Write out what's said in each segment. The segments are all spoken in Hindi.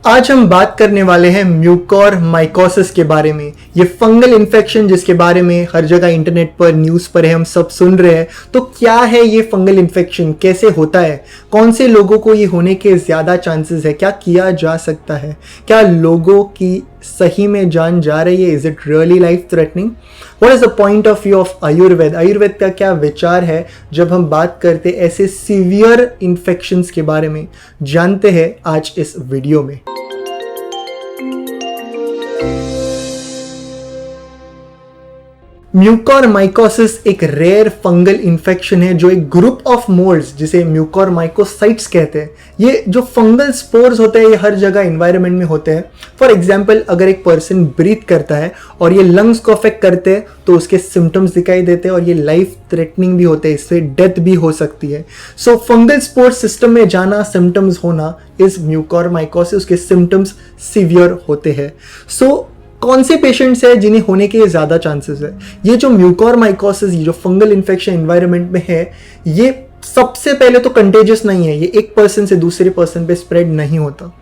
आज हम बात करने वाले हैं म्यूकोरमाइकोसिस के बारे में। ये फंगल इन्फेक्शन जिसके बारे में हर जगह इंटरनेट पर न्यूज़ पर है, हम सब सुन रहे हैं। तो क्या है ये फंगल इन्फेक्शन, कैसे होता है, कौन से लोगों को ये होने के ज़्यादा चांसेस है, क्या किया जा सकता है, क्या लोगों की सही में जान जा रही है, is it really life threatening, what is the point of view of Ayurveda, Ayurveda का क्या विचार है जब हम बात करते ऐसे सीवियर इन्फेक्शंस के बारे में, जानते हैं आज इस वीडियो में। म्यूकोरमाइकोसिस एक रेयर फंगल इन्फेक्शन है जो एक ग्रुप ऑफ मोल्ड्स जिसे म्यूकोरमाइकोसाइट्स कहते हैं। ये जो फंगल स्पोर्स होते हैं ये हर जगह एनवायरनमेंट में होते हैं। फॉर एग्जांपल, अगर एक पर्सन ब्रीथ करता है और ये लंग्स को अफेक्ट करते हैं तो उसके सिम्टम्स दिखाई देते हैं और ये लाइफ थ्रेटनिंग भी होते हैं, इससे डेथ भी हो सकती है। सो फंगल स्पोर्स सिस्टम में जाना, सिम्टम्स होना इस म्यूकोरमाइकोसिस के सिम्टम्स सीवियर होते हैं। सो कौन से पेशेंट्स हैं जिन्हें होने के ज़्यादा चांसेस है? ये जो म्यूकोरमाइकोसिस, ये जो फंगल इन्फेक्शन एनवायरनमेंट में है, ये सबसे पहले तो कंटेजियस नहीं है, ये एक पर्सन से दूसरे पर्सन पे स्प्रेड नहीं होता।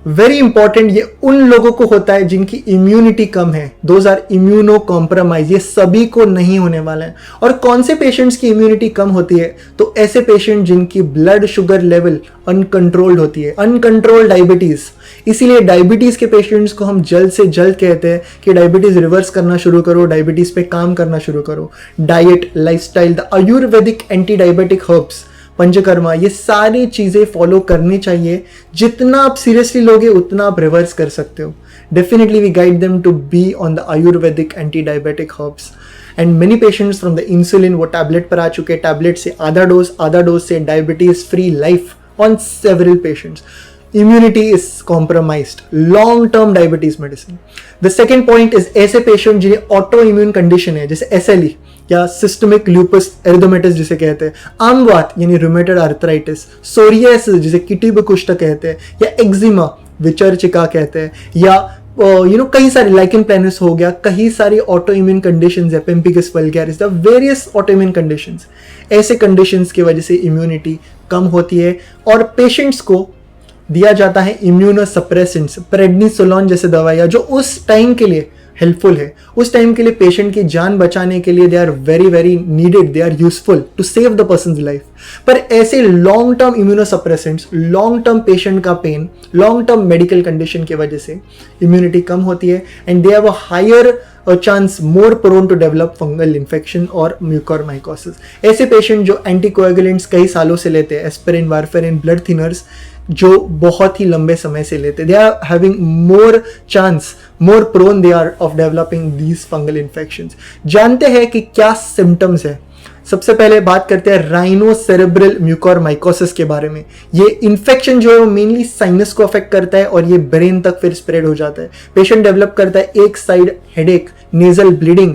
वेरी इंपॉर्टेंट, ये उन लोगों को होता है जिनकी इम्यूनिटी कम है, दोज आर इम्यूनो कॉम्प्रोमाइज, ये सभी को नहीं होने वाला है। और कौन से पेशेंट्स की इम्यूनिटी कम होती है? तो ऐसे पेशेंट जिनकी ब्लड शुगर लेवल अनकंट्रोल्ड होती है, अनकंट्रोल्ड डायबिटीज। इसीलिए डायबिटीज के पेशेंट्स को हम जल्द से जल्द कहते हैं कि डायबिटीज रिवर्स करना शुरू करो, डायबिटीज पे काम करना शुरू करो। Diet, lifestyle, the ayurvedic anti diabetic herbs, panchakarma, ये सारी चीज़ें फॉलो करनी चाहिए। जितना आप सीरियसली लोगे उतना आप रिवर्स कर सकते हो। Definitely we guide them to be on the ayurvedic anti diabetic herbs. And many patients from the insulin, वो टैबलेट पर आ चुके, टैबलेट से आधा डोज से diabetes free life on several patients. Immunity is compromised, long-term diabetes medicine. The second point is ऐसे पेशेंट जिन्हें ऑटो इम्यून कंडीशन है, जैसे SLE या सिस्टमिक ल्यूपस एरिथेमेटस जिसे कहते हैं, आमवात यानी रूमेटॉइड आर्थराइटिस, सोरियासिस जिसे किटिब कुष्ठ कहते हैं, या एक्जिमा विचर्चिका कहते हैं, या कई सारे लाइकन प्लैनस हो गया, कई सारी ऑटो इम्यून कंडीशंस है, pemphigus vulgaris, the various auto immune conditions. ऐसे कंडीशंस की वजह से इम्यूनिटी कम होती है और पेशेंट्स को दिया जाता है इम्यूनोसप्रेसेंट्स, प्रेडनिसोलोन जैसे दवाइयाँ, जो उस टाइम के लिए हेल्पफुल है, उस टाइम के लिए पेशेंट की जान बचाने के लिए they are very very needed, they are useful to save the person's life. पर ऐसे long term immunosuppressants, long term patient का pain, long term medical condition की वजह से इम्यूनिटी कम होती है and they have a higher chance, more prone to develop fungal infection और म्यूकोरमाइकोसिस। ऐसे पेशेंट जो एंटीकोएगुलेंट्स कई सालों से लेते हैं, एस्पिरिन, वारफेरिन, ब्लड थिनर्स जो बहुत ही लंबे समय से लेते, they are having more chance, more prone they are of developing these fungal infections. जानते हैं कि क्या सिम्टम्स है। सबसे पहले बात करते हैं राइनोसेरेब्रल म्यूकोरमाइकोसिस के बारे में। ये इन्फेक्शन जो है वो मेनली साइनस को अफेक्ट करता है और ये ब्रेन तक फिर स्प्रेड हो जाता है। पेशेंट डेवलप करता है एक side headache, nasal bleeding,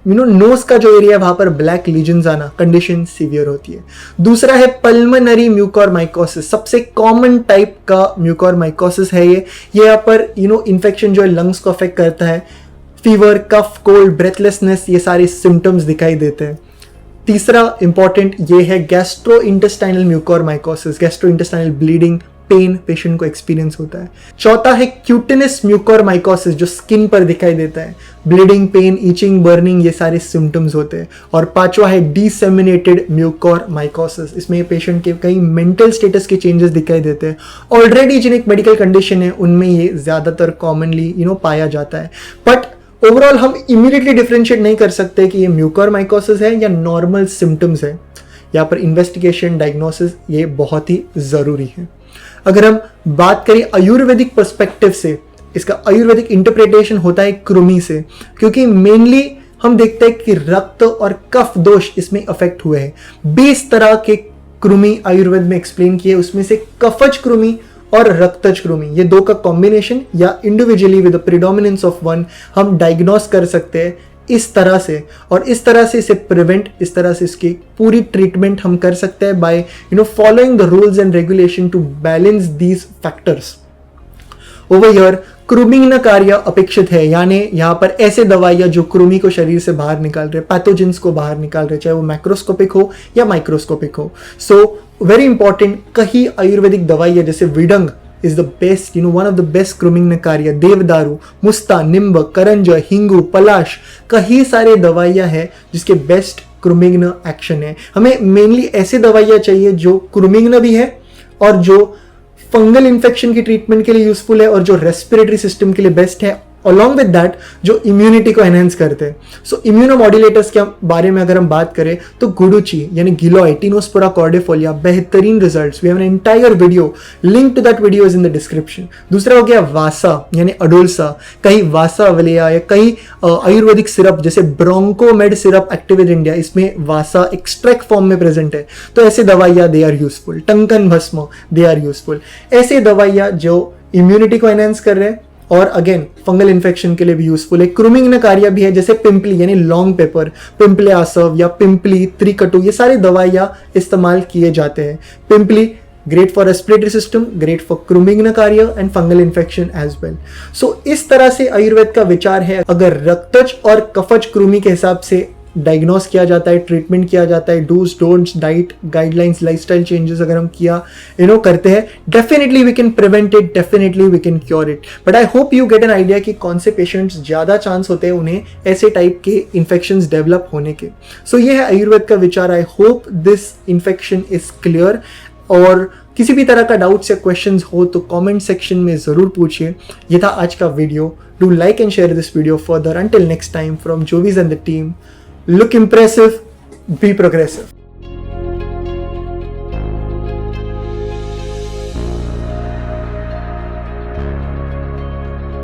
nose का जो एरिया है वहां पर ब्लैक लीजन्स आना, कंडीशन सीवियर होती है। दूसरा है पल्मोनरी म्यूकोरमाइकोसिस, सबसे कॉमन टाइप का म्यूकोरमाइकोसिस है ये। यहाँ पर इन्फेक्शन जो है लंग्स को अफेक्ट करता है, फीवर, कफ, कोल्ड, ब्रेथलेसनेस, ये सारे सिम्टम्स दिखाई देते हैं। तीसरा इंपॉर्टेंट ये है gastro intestinal mucormycosis, gastro intestinal bleeding, pen patient को एक्सपीरियंस होता है। चौथा है क्यूटिनस म्यूकोरमाइकोसिस, जो स्किन पर दिखाई देता है, ब्लीडिंग, पेन, ईचिंग, बर्निंग, ये सारे सिम्टम्स होते हैं। और पांचवा है डिसेमिनेटेड म्यूकोरमाइकोसिस, इसमें पेशेंट के कई मेंटल स्टेटस के चेंजेस दिखाई देते हैं। ऑलरेडी जिन एक मेडिकल कंडीशन है उनमें ये ज्यादातर कॉमनली पाया जाता है। बट ओवरऑल हम इमीडिएटली डिफरेंशिएट नहीं कर सकते कि ये म्यूकोरमाइकोसिस है या नॉर्मल सिम्टम्स है। यहाँ पर इन्वेस्टिगेशन, डायग्नोसिस ये बहुत ही ज़रूरी है। अगर हम बात करें आयुर्वेदिक पर्सपेक्टिव से, इसका आयुर्वेदिक इंटरप्रिटेशन होता है कृमि से, क्योंकि मेनली हम देखते हैं कि रक्त और कफ दोष इसमें अफेक्ट हुए हैं। 20 तरह के कृमि आयुर्वेद में एक्सप्लेन किए, उसमें से कफज कृमि और रक्तज कृमि, ये दो का कॉम्बिनेशन या individually with the predominance of one हम डायग्नोस कर सकते हैं इस तरह से, और इस तरह से इसे प्रिवेंट, इस तरह से इसकी पूरी ट्रीटमेंट हम कर सकते हैं by following the rules and regulation to balance these factors. Over here कृमिन कार्य अपेक्षित है, यानी यहाँ पर ऐसे दवाइयाँ जो कृमि को शरीर से बाहर निकाल रहे, पैथोजेंस को बाहर निकाल रहे, चाहे वो मैक्रोस्कोपिक हो या माइक्रोस्कोपिक हो। सो वेरी इंपॉर्टेंट, कई आयुर्वेदिक दवाइयाँ जैसे विडंग is the best, one of the best grooming नकारिया. देवदारू, मुस्ता, निम्ब, करंज, हिंगू, पलाश, कई सारे दवाइयाँ हैं जिसके बेस्ट ग्रूमिंग एक्शन है. हमें मेनली ऐसे दवाइयाँ चाहिए जो ग्रूमिंग भी है और जो फंगल इन्फेक्शन की ट्रीटमेंट के लिए यूजफुल है और जो रेस्पिरेटरी सिस्टम के लिए बेस्ट है, अलॉन्ग विद दैट जो इम्यूनिटी को एनहेंस करते हैं. सो इम्यूनोमॉड्यूलेटर्स के बारे में अगर हम बात करें तो गुडुची यानी गिलोय, टिनोस्पोरा कॉर्डिफोलिया, बेहतरीन results. We have an entire video, link to that video is in the description. दूसरा हो गया वासा यानी अडोल्सा, कहीं वासावलिया या कहीं आयुर्वेदिक सिरप जैसे ब्रोंकोमेड सिरप एक्टिव इंडिया, इसमें वासा एक्सट्रैक्ट फॉर्म में प्रेजेंट है. तो ऐसे दवाइयाँ दे आर यूजफुल. टंकन भस्म दे आर यूजफुल. ऐसे दवाइयाँ जो इम्यूनिटी को एनहेंस कर रहे हैं और अगेन फंगल इन्फेक्शन के लिए भी यूजफुल है. क्रूमिंग नकारिया भी है जैसे पिंपली यानी लॉन्ग पेपर, पिंपले आसव या पिंपली त्रिकटु, ये सारे दवाइयाँ इस्तेमाल किए जाते हैं. पिंपली great for respiratory system, great for क्रूमिंग नकारिया and fungal infection as well. So इस तरह से आयुर्वेद का विचार है. अगर रक्तज और कफज कृमि के हिसाब से डायग्नोस किया जाता है, ट्रीटमेंट किया जाता है, dos don'ts, diet guidelines, lifestyle changes अगर हम किया करते हैं, definitely we can prevent it, definitely we can cure it. But I hope you get an idea कि कौन से पेशेंट्स ज़्यादा चांस होते हैं उन्हें ऐसे टाइप के इन्फेक्शंस डेवलप होने के. सो ये है आयुर्वेद का विचार. I hope this infection is clear. और किसी भी तरह का डाउट्स या क्वेश्चंस हो तो कमेंट सेक्शन में ज़रूर पूछिए. ये था आज का video. Do like and share this video further. Until next time from जोवीज and the team, look impressive, be progressive.